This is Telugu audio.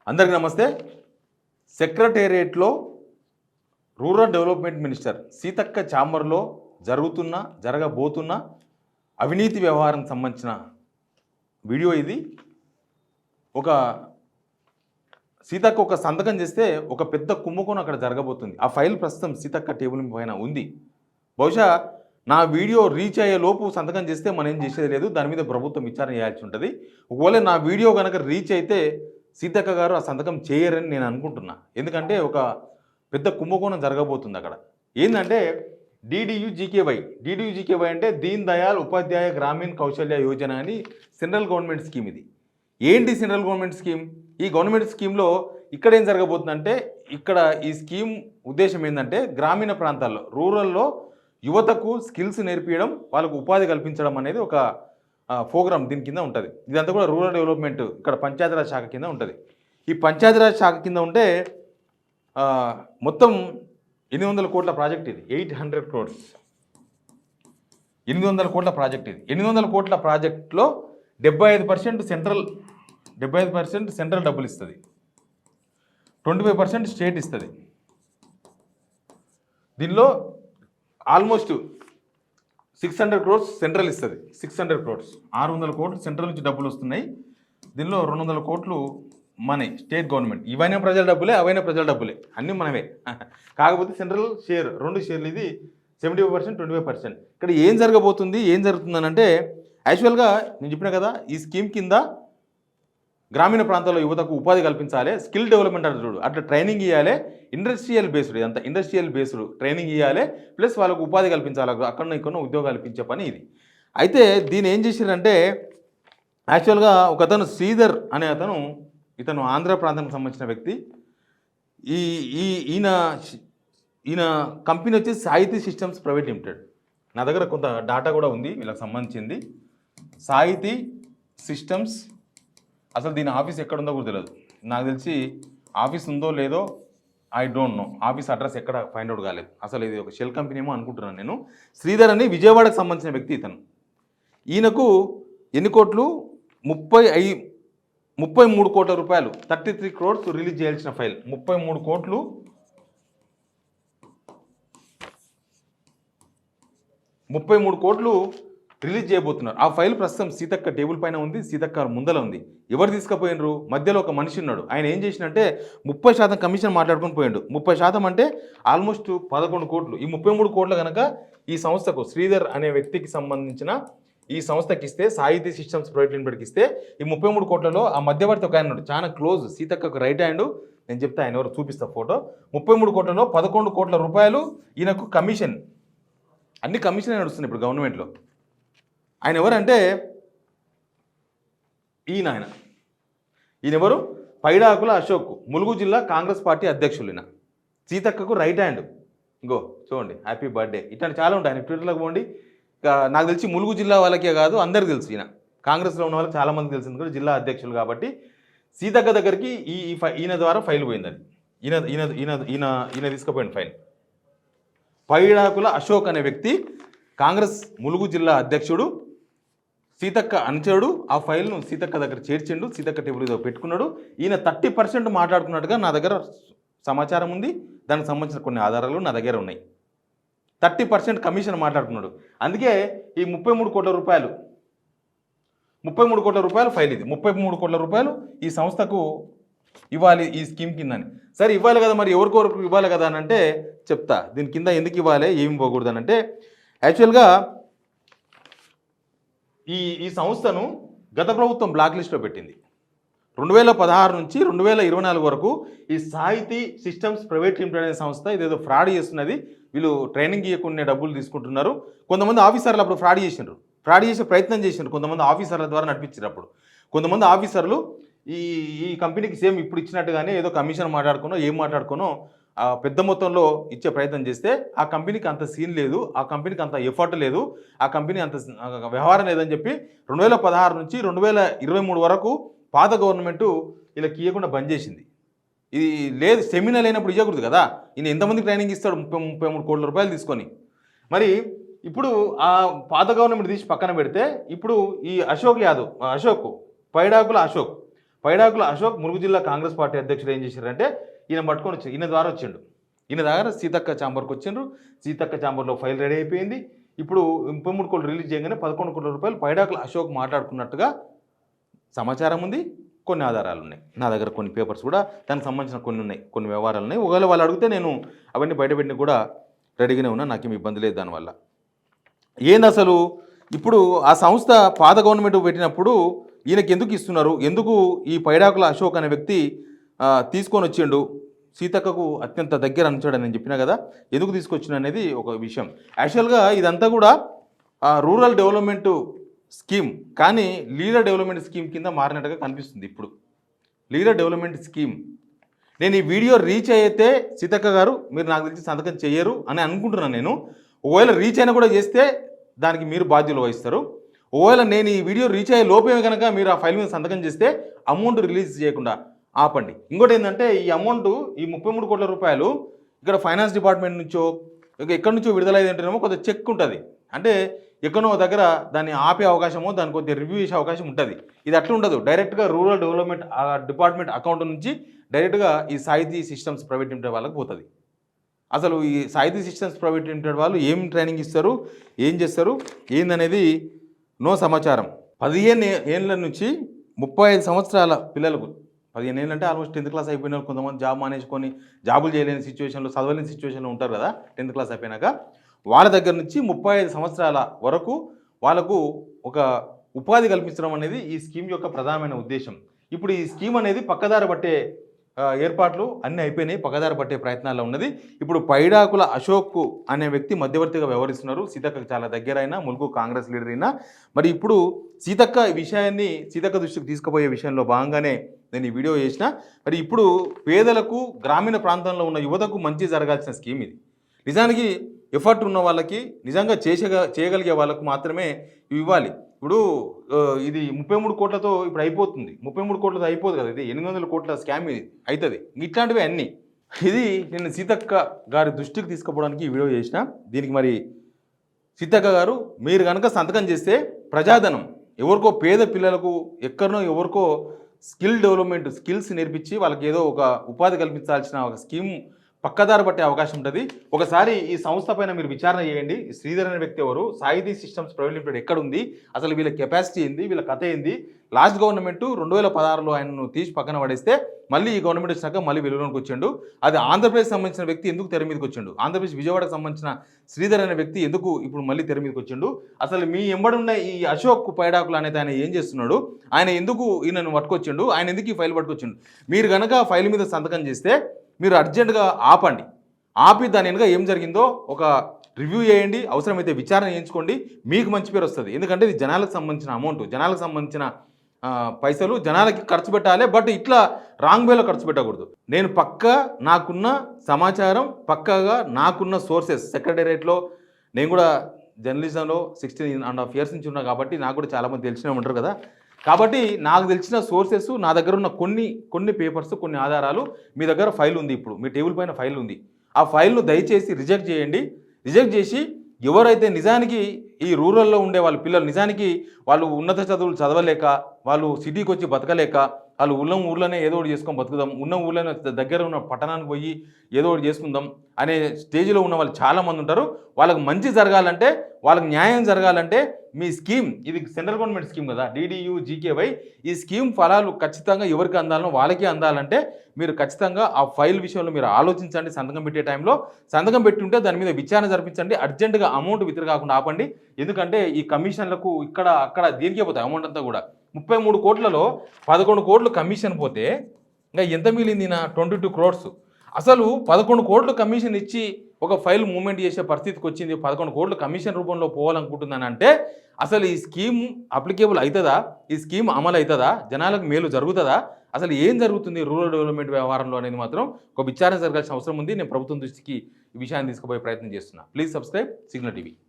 అందరికీ నమస్తే. సెక్రటేరియట్లో రూరల్ డెవలప్మెంట్ మినిస్టర్ సీతక్క ఛాంబర్లో జరగబోతున్న అవినీతి వ్యవహారానికి సంబంధించిన వీడియో ఇది. సీతక్క ఒక సంతకం చేస్తే ఒక పెద్ద కుంభకోణం అక్కడ జరగబోతుంది. ఆ ఫైల్ ప్రస్తుతం సీతక్క టేబుల్ పైన ఉంది. బహుశా నా వీడియో రీచ్ అయ్యే లోపు సంతకం చేస్తే మనం ఏం చేసేది లేదు, దాని మీద ప్రభుత్వం విచారణ చేయాల్సి ఉంటుంది. ఒకవేళ నా వీడియో కనుక రీచ్ అయితే సీతక్క గారు ఆ సంతకం చేయరని నేను అనుకుంటున్నా. ఎందుకంటే ఒక పెద్ద కుంభకోణం జరగబోతుంది అక్కడ. ఏంటంటే DDU-GKY అంటే దీన్ దయాళ్ ఉపాధ్యాయ గ్రామీణ కౌశల్య యోజన అని సెంట్రల్ గవర్నమెంట్ స్కీమ్. ఇది ఏంటి సెంట్రల్ గవర్నమెంట్ స్కీమ్? ఈ గవర్నమెంట్ స్కీమ్లో ఇక్కడ ఏం జరగబోతుందంటే, ఇక్కడ ఈ స్కీమ్ ఉద్దేశం ఏంటంటే గ్రామీణ ప్రాంతాల్లో రూరల్లో యువతకు స్కిల్స్ నేర్పించడం, వాళ్ళకు ఉపాధి కల్పించడం అనేది ఒక ప్రోగ్రామ్ దీని కింద ఉంటుంది. ఇదంతా కూడా రూరల్ డెవలప్మెంట్ ఇక్కడ పంచాయతీరాజ్ శాఖ కింద ఉంటుంది. ఈ పంచాయతీరాజ్ శాఖ కింద ఉంటే మొత్తం 800 కోట్ల ప్రాజెక్ట్ ఇది. 800 crores 800 కోట్ల ప్రాజెక్ట్ ఇది. 800 కోట్ల ప్రాజెక్ట్లో 75% సెంట్రల్ డబ్బులు ఇస్తుంది, 25% స్టేట్ ఇస్తుంది. దీనిలో ఆల్మోస్ట్ 600 crores సెంట్రల్ ఇస్తుంది. 600 crores 600 కోట్లు సెంట్రల్ నుంచి డబ్బులు వస్తున్నాయి. దీనిలో 200 కోట్లు మనీ స్టేట్ గవర్నమెంట్. ఇవైనా ప్రజల డబ్బులే, అవైనా ప్రజల డబ్బులే, అన్నీ మనమే. కాకపోతే సెంట్రల్ షేర్ 2 షేర్లు, ఇది 75% 25%. ఇక్కడ ఏం జరుగుతుందని అంటే, యాక్చువల్గా నేను చెప్పిన కదా, ఈ స్కీమ్ కింద గ్రామీణ ప్రాంతాల్లో యువతకు ఉపాధి కల్పించాలి, స్కిల్ డెవలప్మెంట్ అంటారు, అట్లా ట్రైనింగ్ ఇవ్వాలి. ఇండస్ట్రియల్ బేస్డ్, ఇదంతా ఇండస్ట్రియల్ బేస్డ్ ట్రైనింగ్ ఇవ్వాలి, ప్లస్ వాళ్ళకు ఉపాధి కల్పించాలి, అక్కడ ఇక్కడ ఉద్యోగాలు కల్పించే పని ఇది. అయితే దీన్ని ఏం చేశారంటే, యాక్చువల్గా ఒక అతను శ్రీధర్ అనే అతను, ఇతను ఆంధ్ర ప్రాంతానికి సంబంధించిన వ్యక్తి. ఈయన కంపెనీ వచ్చి సాహితీ సిస్టమ్స్ ప్రైవేట్ లిమిటెడ్. నా దగ్గర కొంత డాటా కూడా ఉంది వీళ్ళకి సంబంధించింది. సాహితీ సిస్టమ్స్, అసలు దీని ఆఫీస్ ఎక్కడ ఉందో కూడా తెలియదు. నాకు తెలిసి ఆఫీస్ ఉందో లేదో I don't know. Office address ఎక్కడ ఫైండ్ అవుట్ కాలేదు. అసలు ఇది ఒక షెల్ కంపెనీ ఏమో అనుకుంటున్నాను నేను. శ్రీధర్ అని విజయవాడకు సంబంధించిన వ్యక్తి ఇతను. ఈయనకు ఎన్ని కోట్లు? 33 కోట్ల రూపాయలు, 33 crores రిలీజ్ చేయాల్సిన ఫైల్. 33 కోట్లు రిలీజ్ చేయబోతున్నారు. ఆ ఫైల్ ప్రస్తుతం సీతక్క టేబుల్ పైన ఉంది, సీతక్క ముందల ఉంది. ఎవరు తీసుకుపోయినరు? మధ్యలో ఒక మనిషి ఉన్నాడు. ఆయన ఏం చేసినంటే 30% కమిషన్ మాట్లాడుకొని పోయిండు. 30% అంటే ఆల్మోస్ట్ 11 కోట్లు. ఈ 33 కోట్ల కనుక ఈ సంస్థకు, శ్రీధర్ అనే వ్యక్తికి సంబంధించిన ఈ సంస్థకి ఇస్తే, సాహితీ సిస్టమ్స్ ప్రైవేట్ లిమిటెడ్కి ఇస్తే, ఈ 33 కోట్లలో ఆ మధ్యవర్తి ఒక ఆయన ఉన్నాడు, చాలా క్లోజ్, సీతక్కకు రైట్ హ్యాండ్. నేను చెప్తే ఆయన ఎవరు చూపిస్తా ఫోటో. 33 కోట్లలో 11 కోట్ల రూపాయలు ఈయనకు కమిషన్. అన్ని కమిషన్ నడుస్తుంది ఇప్పుడు గవర్నమెంట్లో. ఆయన ఎవరంటే ఈయన ఎవరు? పైడాకుల అశోక్, ములుగు జిల్లా కాంగ్రెస్ పార్టీ అధ్యక్షులు. ఈయన సీతక్కకు రైట్ హ్యాండ్. ఇంకో చూడండి, హ్యాపీ బర్త్డే. ఇట్లాంటి చాలా ఉంటాయి. ఆయన ట్విట్టర్లోకి పోండి. నాకు తెలిసి ములుగు జిల్లా వాళ్ళకే కాదు, అందరికి తెలుసు. ఈయన కాంగ్రెస్లో ఉన్న వాళ్ళకి చాలామంది తెలిసింది కూడా, జిల్లా అధ్యక్షులు కాబట్టి. సీతక్క దగ్గరికి ఈయన ద్వారా ఫైల్ పోయింది. అది ఈయన తీసుకుపోయిన ఫైల్. పైడాకుల అశోక్ అనే వ్యక్తి కాంగ్రెస్ ములుగు జిల్లా అధ్యక్షుడు, సీతక్క అనుచరుడు. ఆ ఫైల్ను సీతక్క దగ్గర చేర్చిండు, సీతక్క టేబుల్ మీద పెట్టుకున్నాడు. ఈయన 30% మాట్లాడుకున్నట్టుగా నా దగ్గర సమాచారం ఉంది. దానికి సంబంధించిన కొన్ని ఆధారాలు నా దగ్గర ఉన్నాయి. 30% కమిషన్ మాట్లాడుకున్నాడు. అందుకే ఈ 33 కోట్ల రూపాయలు ఫైల్ ఇది. 33 కోట్ల రూపాయలు ఈ సంస్థకు ఇవ్వాలి ఈ స్కీమ్ కిందని. సరే ఇవ్వాలి కదా, మరి ఎవరికొరకు ఇవ్వాలి కదా అని అంటే చెప్తా. దీని కింద ఎందుకు ఇవ్వాలి, ఏమి ఇవ్వకూడదు అని అంటే, యాక్చువల్గా ఈ సంస్థను గత ప్రభుత్వం బ్లాక్ లిస్ట్లో పెట్టింది. 2016 నుంచి 2024 వరకు ఈ సాహితీ సిస్టమ్స్ ప్రైవేట్ లిమిటెడ్ అనే సంస్థ ఇదేదో ఫ్రాడ్ చేస్తున్నది. వీళ్ళు ట్రైనింగ్ ఇవ్వకుండా డబ్బులు తీసుకుంటున్నారు. కొంతమంది ఆఫీసర్లు అప్పుడు ఫ్రాడ్ చేసే ప్రయత్నం చేసిండ్రు. కొంతమంది ఆఫీసర్ల ద్వారా నడిపించారు. అప్పుడు కొంతమంది ఆఫీసర్లు ఈ కంపెనీకి సేమ్ ఇప్పుడు ఇచ్చినట్టుగానే ఏదో కమిషన్ మాట్లాడుకునో పెద్ద మొత్తంలో ఇచ్చే ప్రయత్నం చేస్తే, ఆ కంపెనీకి అంత సీన్ లేదు, ఆ కంపెనీకి అంత ఎఫర్ట్ లేదు, ఆ కంపెనీ అంత వ్యవహారం లేదని చెప్పి 2016 నుంచి 2023 వరకు పాత గవర్నమెంటు ఇలా ఇవ్వకుండా బంద్ చేసింది. ఇది లేదు, సెమినార్ లేనప్పుడు ఇవ్వకూడదు కదా. ఈయన ఎంతమంది ట్రైనింగ్ ఇస్తాడు? 33 కోట్ల రూపాయలు తీసుకొని. మరి ఇప్పుడు ఆ పాత గవర్నమెంట్ తీసి పక్కన పెడితే, ఇప్పుడు ఈ అశోక్ పైడాకుల అశోక్ పైడాకుల అశోక్ ములుగు జిల్లా కాంగ్రెస్ పార్టీ అధ్యక్షుడు ఏం చేశారంటే ఈయన పట్టుకొని వచ్చి ఈయన ద్వారా వచ్చిండు. ఈయన దగ్గర సీతక్క ఛాంబర్కి వచ్చిండ్రు. సీతక్క ఛాంబర్లో ఫైల్ రెడీ అయిపోయింది. ఇప్పుడు 33 కోట్లు రిలీజ్ చేయగానే 11 కోట్ల రూపాయలు పైడాకుల అశోక్ మాట్లాడుకున్నట్టుగా సమాచారం ఉంది. కొన్ని ఆధారాలు ఉన్నాయి నా దగ్గర, కొన్ని పేపర్స్ కూడా దానికి సంబంధించిన కొన్ని ఉన్నాయి, కొన్ని వ్యవహారాలు ఉన్నాయి. ఒకవేళ వాళ్ళు అడిగితే నేను అవన్నీ బయటపెట్టిన కూడా రెడీగానే ఉన్నా, నాకేం ఇబ్బంది లేదు దానివల్ల. ఏంది అసలు ఇప్పుడు ఆ సంస్థ పాత గవర్నమెంట్ పెట్టినప్పుడు ఈయనకి ఎందుకు ఇస్తున్నారు, ఎందుకు ఈ పైడాకుల అశోక్ అనే వ్యక్తి తీసుకొని వచ్చిండు, సీతక్కకు అత్యంత దగ్గర అనిచాడని నేను చెప్పినా కదా, ఎందుకు తీసుకొచ్చిన అనేది ఒక విషయం. యాక్చువల్గా ఇదంతా కూడా రూరల్ డెవలప్మెంట్ స్కీమ్, కానీ లీడర్ డెవలప్మెంట్ స్కీమ్ కింద మారినట్టుగా కనిపిస్తుంది. ఇప్పుడు లీడర్ డెవలప్మెంట్ స్కీమ్ నేను ఈ వీడియో రీచ్ అయితే సీతక్క గారు మీరు నాకు తెలిసి సంతకం చేయరు అని అనుకుంటున్నాను నేను. ఒకవేళ రీచ్ అయినా కూడా చేస్తే దానికి మీరు బాధ్యులు వహిస్తారు. ఒకవేళ నేను ఈ వీడియో రీచ్ అయ్యే లోపే కనుక మీరు ఆ ఫైల్ మీద సంతకం చేస్తే అమౌంట్ రిలీజ్ చేయకుండా ఆపండి. ఇంకోటి ఏంటంటే ఈ అమౌంట్ ఈ 33 కోట్ల రూపాయలు ఇక్కడ ఫైనాన్స్ డిపార్ట్మెంట్ నుంచో ఎక్కడి నుంచో విడుదలైందంటేనేమో కొంత చెక్ ఉంటుంది, అంటే ఎక్కడో దగ్గర దాన్ని ఆపే అవకాశమో దాన్ని కొద్దిగా రివ్యూ చేసే అవకాశం ఉంటుంది. ఇది అట్లా ఉండదు, డైరెక్ట్గా రూరల్ డెవలప్మెంట్ డిపార్ట్మెంట్ అకౌంట్ నుంచి డైరెక్ట్గా ఈ సాహితీ సిస్టమ్స్ ప్రైవేట్ లిమిటెడ్ వాళ్ళకి పోతుంది. అసలు ఈ సాహితీ సిస్టమ్స్ ప్రైవేట్ లిమిటెడ్ వాళ్ళు ఏం ట్రైనింగ్ ఇస్తారు, ఏం చేస్తారు, ఏందనేది నో సమాచారం. 15 ఏళ్ళ నుంచి 35 సంవత్సరాల పిల్లలకు, 15 ఏళ్ళు అంటే ఆల్మోస్ట్ 10th క్లాస్ అయిపోయిన వాళ్ళు, కొంతమంది జాబ్ మానేసుకొని జాబులు చేయలేని సిచ్యువేషన్లో, చదవలేని సిచ్యువేషన్లో ఉంటారు కదా 10th క్లాస్ అయిపోయినాక. వాళ్ళ దగ్గర నుంచి 35 సంవత్సరాల వరకు వాళ్ళకు ఒక ఉపాధి కల్పించడం అనేది ఈ స్కీమ్ యొక్క ప్రధానమైన ఉద్దేశం. ఇప్పుడు ఈ స్కీమ్ అనేది పక్కదారి పట్టే ఏర్పాట్లు అన్నీ అయిపోయినాయి, పక్కదారి పట్టే ప్రయత్నాల్లో ఉన్నది. ఇప్పుడు పైడాకుల అశోక్ అనే వ్యక్తి మధ్యవర్తిగా వ్యవహరిస్తున్నారు. సీతక్కకు చాలా దగ్గరైన ములుగు కాంగ్రెస్ లీడర్ అయినా. మరి ఇప్పుడు సీతక్క ఈ విషయాన్ని సీతక్క దృష్టికి తీసుకుపోయే విషయంలో భాగంగానే నేను ఈ వీడియో చేసిన. మరి ఇప్పుడు పేదలకు, గ్రామీణ ప్రాంతంలో ఉన్న యువతకు మంచి జరగాల్సిన స్కీమ్ ఇది. నిజానికి ఎఫర్ట్ ఉన్న వాళ్ళకి, నిజంగా చేయగలిగే వాళ్ళకు మాత్రమే ఇవి ఇవ్వాలి. ఇప్పుడు ఇది 33 కోట్లతో ఇప్పుడు అయిపోతుంది. 33 కోట్లతో అయిపోదు కదా, ఇది 800 కోట్ల స్కామ్ ఇది అవుతుంది. ఇట్లాంటివి అన్నీ ఇది నేను సీతక్క గారి దృష్టికి తీసుకుపోవడానికి ఈ వీడియో చేసిన. దీనికి మరి సీతక్క గారు మీరు కనుక సంతకం చేస్తే ప్రజాధనం ఎవరికో పేద పిల్లలకు ఎక్కడనో ఎవరికో స్కిల్ డెవలప్మెంట్ స్కిల్స్ నేర్పించి వాళ్ళకి ఏదో ఒక ఉపాధి కల్పించాల్సిన ఒక స్కీమ్ పక్కదారి పట్టే అవకాశం ఉంటుంది. ఒకసారి ఈ సంస్థ పైన మీరు విచారణ చేయండి. శ్రీధర్ అనే వ్యక్తి ఎవరు, సాహితీ సిస్టమ్స్ ప్రైవేట్ లిమిటెడ్ ఎక్కడ ఉంది, అసలు వీళ్ళ కెపాసిటీ ఏంది, వీళ్ళ కథ ఏంది. లాస్ట్ గవర్నమెంట్ 2016లో ఆయనను తీసి పక్కన పడేస్తే మళ్ళీ ఈ గవర్నమెంట్ వచ్చినాక మళ్ళీ వెలుగులోకి వచ్చిండు. అది ఆంధ్రప్రదేశ్ సంబంధించిన వ్యక్తి ఎందుకు తెర మీదకి వచ్చిండు, ఆంధ్రప్రదేశ్ విజయవాడకు సంబంధించిన శ్రీధర్ అనే వ్యక్తి ఎందుకు ఇప్పుడు మళ్ళీ తెర మీదకి వచ్చిండు, అసలు మీ ఎంబడున్న ఈ అశోక్ పైడాకులు అనేది ఆయన ఏం చేస్తున్నాడు, ఆయన ఎందుకు ఈయనను పట్టుకొచ్చిండు, ఆయన ఎందుకు ఈ ఫైల్ పట్టుకొచ్చిండు. మీరు కనుక ఫైల్ మీద సంతకం చేస్తే మీరు అర్జెంటుగా ఆపండి. ఆపి దాని వెనుక ఏం జరిగిందో ఒక రివ్యూ చేయండి, అవసరమైతే విచారణ చేయించుకోండి. మీకు మంచి పేరు వస్తుంది. ఎందుకంటే ఇది జనాలకు సంబంధించిన అమౌంట్, జనాలకు సంబంధించిన పైసలు జనాలకి ఖర్చు పెట్టాలి. బట్ ఇట్లా రాంగ్ వేలో ఖర్చు పెట్టకూడదు. నేను నాకున్న సమాచారం, పక్కాగా నాకున్న సోర్సెస్, సెక్రటేరియట్లో నేను కూడా జర్నలిజంలో 16.5 years నుంచి ఉన్నా కాబట్టి నాకు కూడా చాలామంది తెలిసిన ఉంటారు కదా. కాబట్టి నాకు తెలిసిన సోర్సెస్, నా దగ్గర ఉన్న కొన్ని పేపర్స్, కొన్ని ఆధారాలు, మీ దగ్గర ఫైల్ ఉంది, ఇప్పుడు మీ టేబుల్ పైన ఫైల్ ఉంది. ఆ ఫైల్ను దయచేసి రిజెక్ట్ చేయండి. రిజెక్ట్ చేసి ఎవరైతే నిజానికి ఈ రూరల్లో ఉండే వాళ్ళ పిల్లలు, నిజానికి వాళ్ళు ఉన్నత చదువులు చదవలేక, వాళ్ళు సిటీకి వచ్చి బతకలేక, వాళ్ళు ఊళ్ళోనే ఏదో ఒకటి చేసుకొని బతుకుదాం, ఉన్న ఊళ్ళోనే దగ్గర ఉన్న పట్టణానికి పోయి ఏదో ఒకటి చేసుకుందాం అనే స్టేజ్లో ఉన్న వాళ్ళు చాలామంది ఉంటారు. వాళ్ళకి మంచి జరగాలంటే, వాళ్ళకి న్యాయం జరగాలంటే మీ స్కీమ్, ఇది సెంట్రల్ గవర్నమెంట్ స్కీమ్ కదా, DDU-GKY, ఈ స్కీమ్ ఫలాలు ఖచ్చితంగా ఎవరికి అందాలనో వాళ్ళకే అందాలంటే మీరు ఖచ్చితంగా ఆ ఫైల్ విషయంలో మీరు ఆలోచించండి. సంతకం పెట్టే టైంలో సంతకం పెట్టి ఉంటే దాని మీద విచారణ జరిపించండి. అర్జెంటుగా అమౌంట్ విత్డ్రా కాకుండా ఆపండి. ఎందుకంటే ఈ కమిషన్లకు ఇక్కడ అక్కడ దీనికే పోతాయి అమౌంట్ అంతా కూడా. 33 కోట్లలో 11 కోట్లు కమిషన్ పోతే ఇంకా ఎంత మిగిలింది నా 22 crores. అసలు 11 కోట్లు కమిషన్ ఇచ్చి ఒక ఫైల్ మూవ్మెంట్ చేసే పరిస్థితికి వచ్చింది. 11 కోట్లు కమిషన్ రూపంలో పోవాలనుకుంటుందని అంటే అసలు ఈ స్కీమ్ అప్లికేబుల్ అవుతుందా, ఈ స్కీమ్ అమలు అవుతుందా, జనాలకు మేలు జరుగుతుందా, అసలు ఏం జరుగుతుంది రూరల్ డెవలప్మెంట్ వ్యవహారంలో అనేది మాత్రం ఒక విచారణ జరగాల్సిన అవసరం ఉంది. నేను ప్రభుత్వం దృష్టికి ఈ విషయాన్ని తీసుకుపోయే ప్రయత్నం చేస్తున్నా. Please subscribe signal TV.